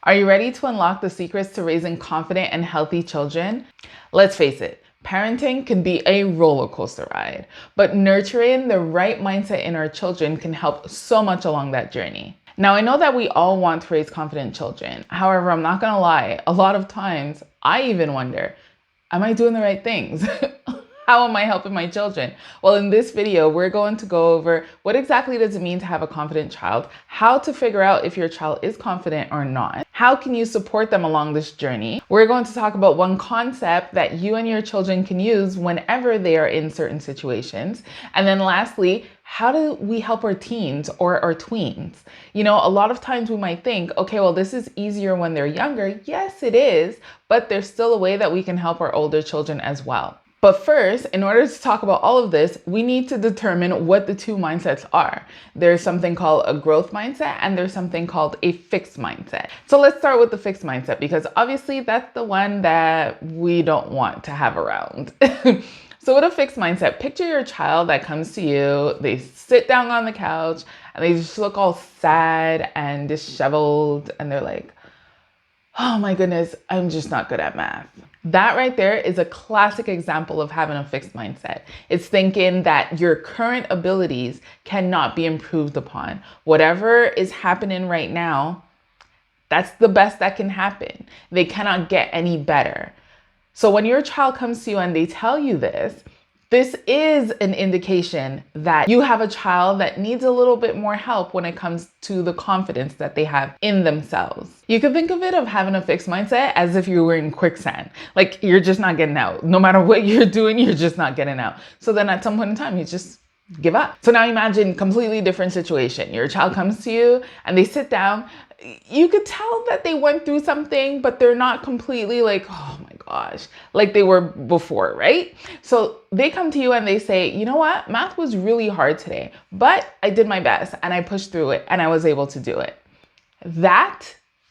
Are you ready to unlock the secrets to raising confident and healthy children? Let's face it, parenting can be a roller coaster ride, but nurturing the right mindset in our children can help so much along that journey. Now, I know that we all want to raise confident children. However, I'm not gonna lie, a lot of times I even wonder, am I doing the right things? How am I helping my children? Well, in this video, we're going to go over what exactly does it mean to have a confident child, how to figure out if your child is confident or not, how can you support them along this journey. We're going to talk about one concept that you and your children can use whenever they are in certain situations. And then lastly, how do we help our teens or our tweens? You know, a lot of times we might think, okay, well, this is easier when they're younger. Yes, it is, but there's still a way that we can help our older children as well. But first, in order to talk about all of this, we need to determine what the two mindsets are. There's something called a growth mindset and there's something called a fixed mindset. So let's start with the fixed mindset because obviously that's the one that we don't want to have around. So with a fixed mindset, picture your child that comes to you, they sit down on the couch and they just look all sad and disheveled and they're like, oh my goodness, I'm just not good at math. That right there is a classic example of having a fixed mindset. It's thinking that your current abilities cannot be improved upon. Whatever is happening right now, that's the best that can happen. They cannot get any better. So when your child comes to you and they tell you this is an indication that you have a child that needs a little bit more help when it comes to the confidence that they have in themselves. You can think of it of having a fixed mindset as if you were in quicksand. Like you're just not getting out. No matter what you're doing, you're just not getting out. So then at some point in time, you just give up. So now imagine completely different situation. Your child comes to you and they sit down. You could tell that they went through something, but they're not completely like, oh my gosh, like they were before, right? So they come to you and they say, you know what? Math was really hard today, but I did my best and I pushed through it and I was able to do it. That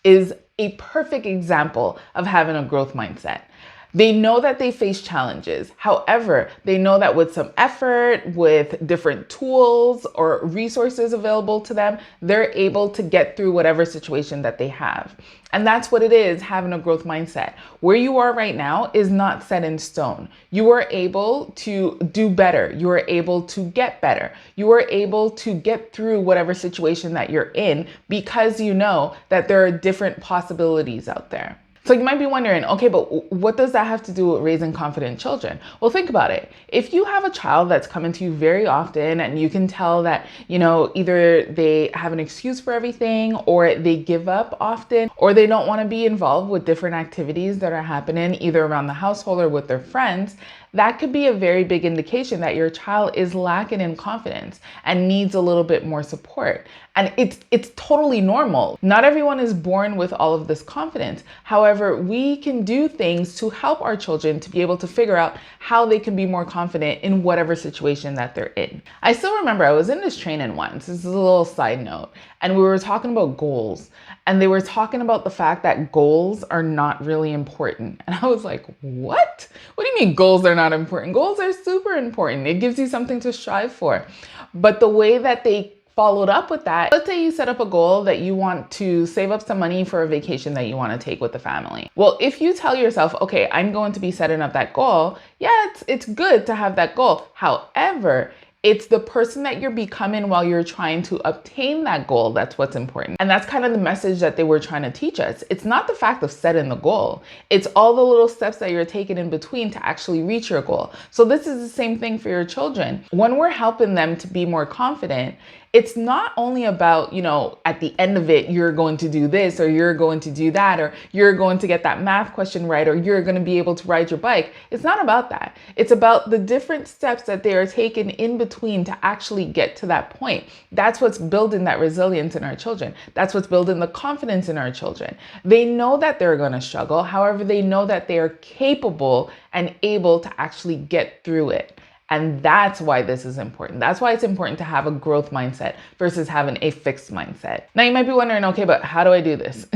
is a perfect example of having a growth mindset. They know that they face challenges. However, they know that with some effort, with different tools or resources available to them, they're able to get through whatever situation that they have. And that's what it is, having a growth mindset. Where you are right now is not set in stone. You are able to do better. You are able to get better. You are able to get through whatever situation that you're in because you know that there are different possibilities out there. So you might be wondering, okay, but what does that have to do with raising confident children? Well, think about it. If you have a child that's coming to you very often and you can tell that, you know, either they have an excuse for everything or they give up often or they don't want to be involved with different activities that are happening either around the household or with their friends, that could be a very big indication that your child is lacking in confidence and needs a little bit more support. And it's totally normal. Not everyone is born with all of this confidence. However, we can do things to help our children to be able to figure out how they can be more confident in whatever situation that they're in. I still remember I was in this training once. This is a little side note. And we were talking about goals. And they were talking about the fact that goals are not really important. And I was like, what? What do you mean goals are not important? Goals are super important. It gives you something to strive for. But the way that they followed up with that, let's say you set up a goal that you want to save up some money for a vacation that you want to take with the family. Well, if you tell yourself, okay, I'm going to be setting up that goal, yeah, it's good to have that goal. However, it's the person that you're becoming while you're trying to obtain that goal that's what's important. And that's kind of the message that they were trying to teach us. It's not the fact of setting the goal. It's all the little steps that you're taking in between to actually reach your goal. So this is the same thing for your children. When we're helping them to be more confident, it's not only about, you know, at the end of it, you're going to do this or you're going to do that or you're going to get that math question right or you're going to be able to ride your bike. It's not about that. It's about the different steps that they are taking in between to actually get to that point. That's what's building that resilience in our children. That's what's building the confidence in our children. They know that they're going to struggle. However, they know that they are capable and able to actually get through it. And that's why this is important. That's why it's important to have a growth mindset versus having a fixed mindset. Now you might be wondering, okay, but how do I do this?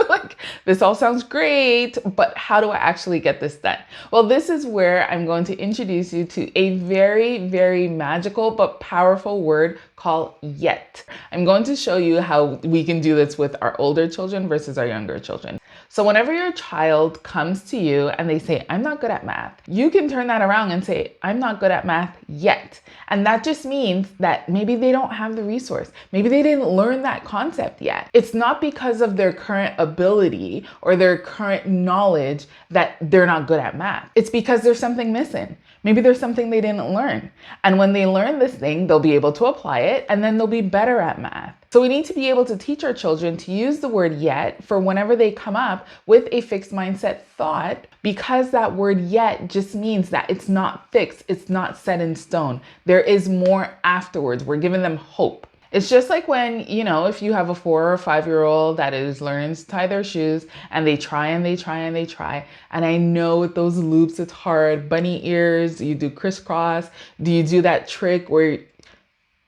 Like, This all sounds great, but how do I actually get this done? Well, this is where I'm going to introduce you to a very, very magical but powerful word called yet. I'm going to show you how we can do this with our older children versus our younger children. So whenever your child comes to you and they say, I'm not good at math, you can turn that around and say, I'm not good at math yet. And that just means that maybe they don't have the resource. Maybe they didn't learn that concept yet. It's not because of their current ability or their current knowledge that they're not good at math. It's because there's something missing. Maybe there's something they didn't learn. And when they learn this thing, they'll be able to apply it and then they'll be better at math. So we need to be able to teach our children to use the word yet for whenever they come up with a fixed mindset thought, because that word yet just means that it's not fixed, it's not set in stone. There is more afterwards. We're giving them hope. It's just like when, if you have a 4 or 5-year-old that is learning to tie their shoes and they try and they try and they try. And I know with those loops, it's hard. Bunny ears, you do crisscross. Do you do that trick where,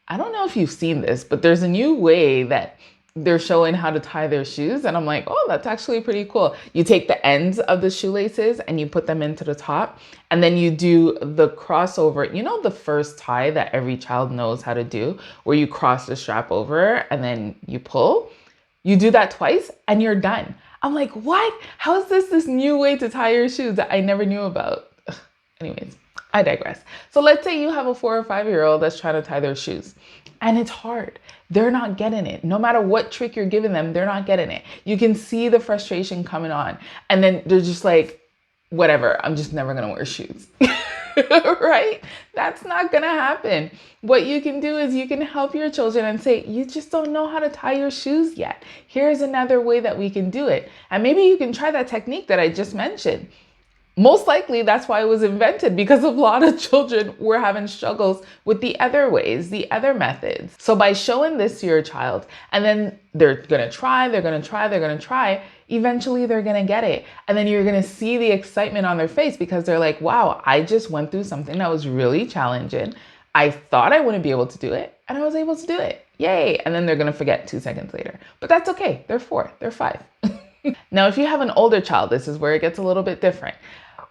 I don't know if you've seen this, but there's a new way that they're showing how to tie their shoes. And I'm like, oh, that's actually pretty cool. You take the ends of the shoelaces and you put them into the top, and then you do the crossover. The first tie that every child knows how to do, where you cross the strap over and then you pull. You do that twice and you're done. I'm like, what? How is this new way to tie your shoes that I never knew about? Anyways, I digress. So let's say you have a 4 or 5-year-old that's trying to tie their shoes and it's hard. They're not getting it. No matter what trick you're giving them, they're not getting it. You can see the frustration coming on. And then they're just like, whatever, I'm just never gonna wear shoes. Right? That's not gonna happen. What you can do is you can help your children and say, you just don't know how to tie your shoes yet. Here's another way that we can do it. And maybe you can try that technique that I just mentioned. Most likely that's why it was invented, because a lot of children were having struggles with the other ways, the other methods. So by showing this to your child, and then they're gonna try, eventually they're gonna get it. And then you're gonna see the excitement on their face because they're like, wow, I just went through something that was really challenging. I thought I wouldn't be able to do it, and I was able to do it. Yay. And then they're gonna forget 2 seconds later. But that's okay, they're 4, they're 5. Now, if you have an older child, this is where it gets a little bit different.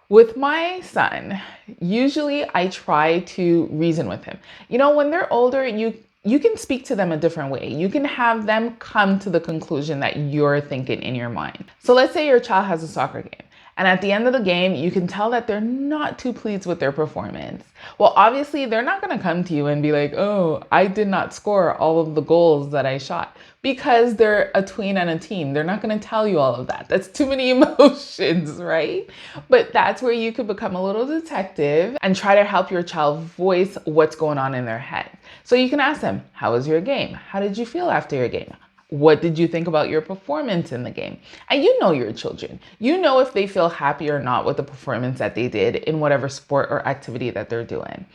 With my son, usually I try to reason with him. When they're older, you can speak to them a different way. You can have them come to the conclusion that you're thinking in your mind. So let's say your child has a soccer game, and at the end of the game, you can tell that they're not too pleased with their performance. Well, obviously, they're not going to come to you and be like, oh, I did not score all of the goals that I shot, because they're a tween and a teen. They're not going to tell you all of that. That's too many emotions, right? But that's where you could become a little detective and try to help your child voice what's going on in their head. So you can ask them, how was your game? How did you feel after your game? What did you think about your performance in the game? And you know your children. You know if they feel happy or not with the performance that they did in whatever sport or activity that they're doing.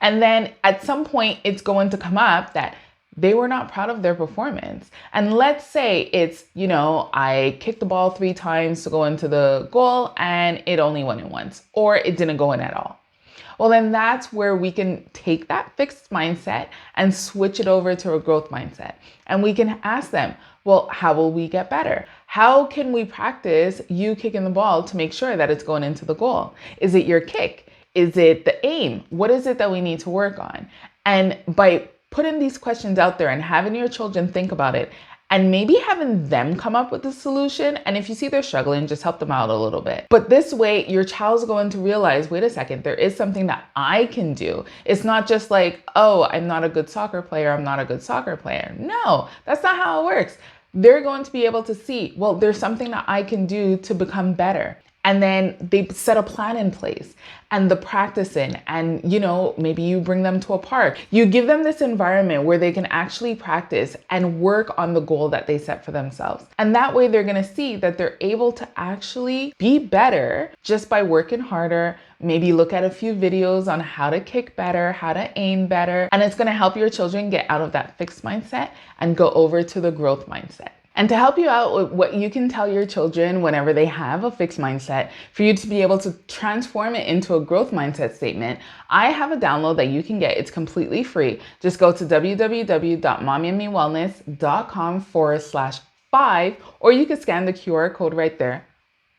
And then at some point, it's going to come up that they were not proud of their performance. And let's say it's, I kicked the ball 3 times to go into the goal and it only went in once, or it didn't go in at all. Well, then that's where we can take that fixed mindset and switch it over to a growth mindset. And we can ask them, well, how will we get better? How can we practice you kicking the ball to make sure that it's going into the goal? Is it your kick? Is it the aim? What is it that we need to work on? And by putting these questions out there and having your children think about it, and maybe having them come up with the solution. And if you see they're struggling, just help them out a little bit. But this way, your child's going to realize, wait a second, there is something that I can do. It's not just like, oh, I'm not a good soccer player. I'm not a good soccer player. No, that's not how it works. They're going to be able to see, well, there's something that I can do to become better. And then they set a plan in place and the practicing, and maybe you bring them to a park. You give them this environment where they can actually practice and work on the goal that they set for themselves. And that way they're going to see that they're able to actually be better just by working harder. Maybe look at a few videos on how to kick better, how to aim better. And it's going to help your children get out of that fixed mindset and go over to the growth mindset. And to help you out with what you can tell your children whenever they have a fixed mindset, for you to be able to transform it into a growth mindset statement, I have a download that you can get. It's completely free. Just go to www.mommyandmewellness.com/ 5, or you can scan the QR code right there,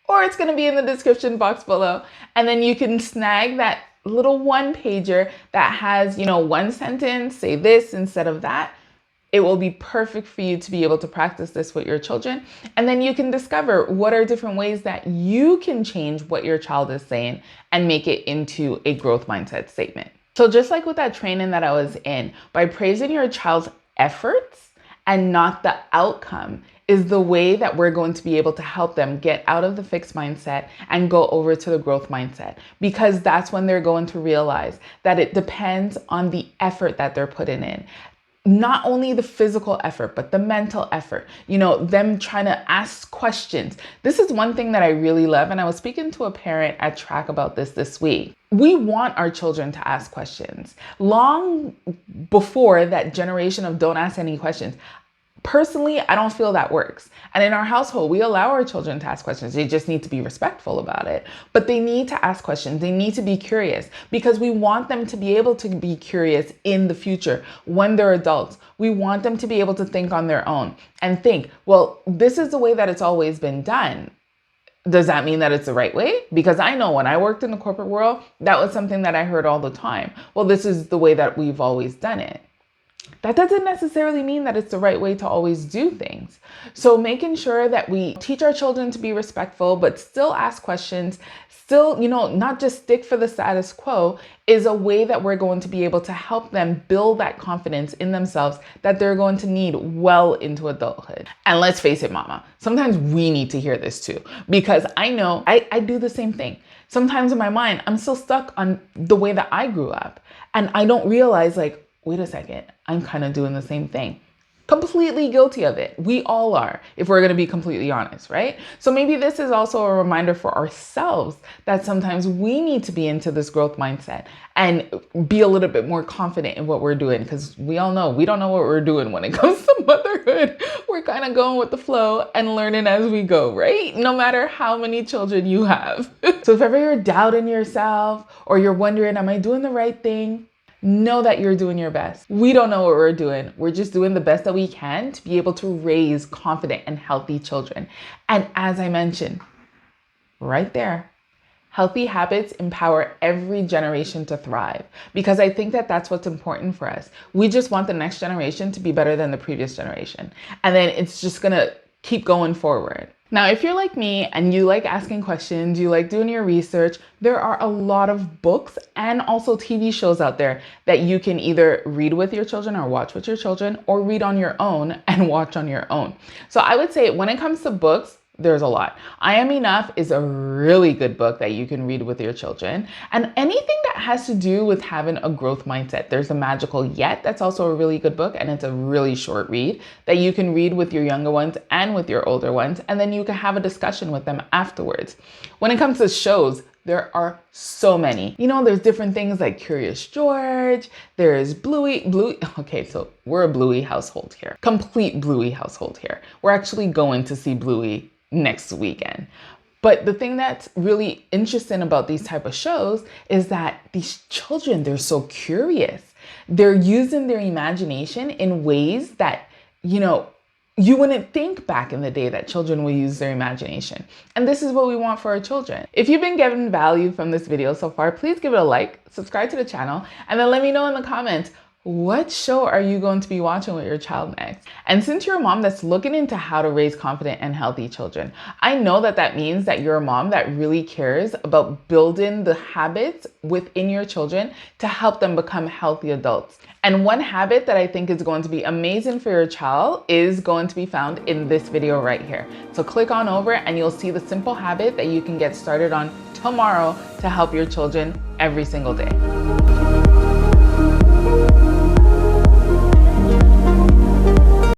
or it's going to be in the description box below. And then you can snag that little one pager that has, one sentence, say this instead of that. It will be perfect for you to be able to practice this with your children. And then you can discover what are different ways that you can change what your child is saying and make it into a growth mindset statement. So just like with that training that I was in, by praising your child's efforts and not the outcome is the way that we're going to be able to help them get out of the fixed mindset and go over to the growth mindset, because that's when they're going to realize that it depends on the effort that they're putting in. Not only the physical effort, but the mental effort, them trying to ask questions. This is one thing that I really love. And I was speaking to a parent at track about this week. We want our children to ask questions. Long before that generation of don't ask any questions, personally, I don't feel that works. And in our household, we allow our children to ask questions. They just need to be respectful about it. But they need to ask questions. They need to be curious, because we want them to be able to be curious in the future when they're adults. We want them to be able to think on their own and think, well, this is the way that it's always been done. Does that mean that it's the right way? Because I know when I worked in the corporate world, that was something that I heard all the time. Well, this is the way that we've always done it. That doesn't necessarily mean that it's the right way to always do things. So making sure that we teach our children to be respectful, but still ask questions, still, not just stick for the status quo, is a way that we're going to be able to help them build that confidence in themselves that they're going to need well into adulthood. And let's face it, mama, sometimes we need to hear this too, because I know I do the same thing. Sometimes in my mind, I'm still stuck on the way that I grew up, and I don't realize, like, wait a second, I'm kind of doing the same thing. Completely guilty of it. We all are, if we're going to be completely honest, right? So maybe this is also a reminder for ourselves that sometimes we need to be into this growth mindset and be a little bit more confident in what we're doing, because we all know we don't know what we're doing when it comes to motherhood. We're kind of going with the flow and learning as we go, right? No matter how many children you have. So if ever you're doubting yourself or you're wondering, am I doing the right thing? Know that you're doing your best. We don't know what we're doing. We're just doing the best that we can to be able to raise confident and healthy children. And as I mentioned, right there, healthy habits empower every generation to thrive, because I think that that's what's important for us. We just want the next generation to be better than the previous generation. And then it's just going to keep going forward. Now, if you're like me and you like asking questions, you like doing your research, there are a lot of books and also TV shows out there that you can either read with your children or watch with your children, or read on your own and watch on your own. So I would say when it comes to books, there's a lot. I Am Enough is a really good book that you can read with your children. And anything that has to do with having a growth mindset. There's a Magical Yet that's also a really good book, and it's a really short read that you can read with your younger ones and with your older ones, and then you can have a discussion with them afterwards. When it comes to shows, there are so many. There's different things like Curious George, there's Bluey. Okay, so we're a Bluey household here. Complete Bluey household here. We're actually going to see Bluey next weekend. But the thing that's really interesting about these type of shows is that these children, they're so curious. They're using their imagination in ways that, you wouldn't think back in the day that children will use their imagination. And this is what we want for our children. If you've been getting value from this video so far, please give it a like, subscribe to the channel, and then let me know in the comments, what show are you going to be watching with your child next? And since you're a mom that's looking into how to raise confident and healthy children, I know that that means that you're a mom that really cares about building the habits within your children to help them become healthy adults. And one habit that I think is going to be amazing for your child is going to be found in this video right here. So click on over and you'll see the simple habit that you can get started on tomorrow to help your children every single day.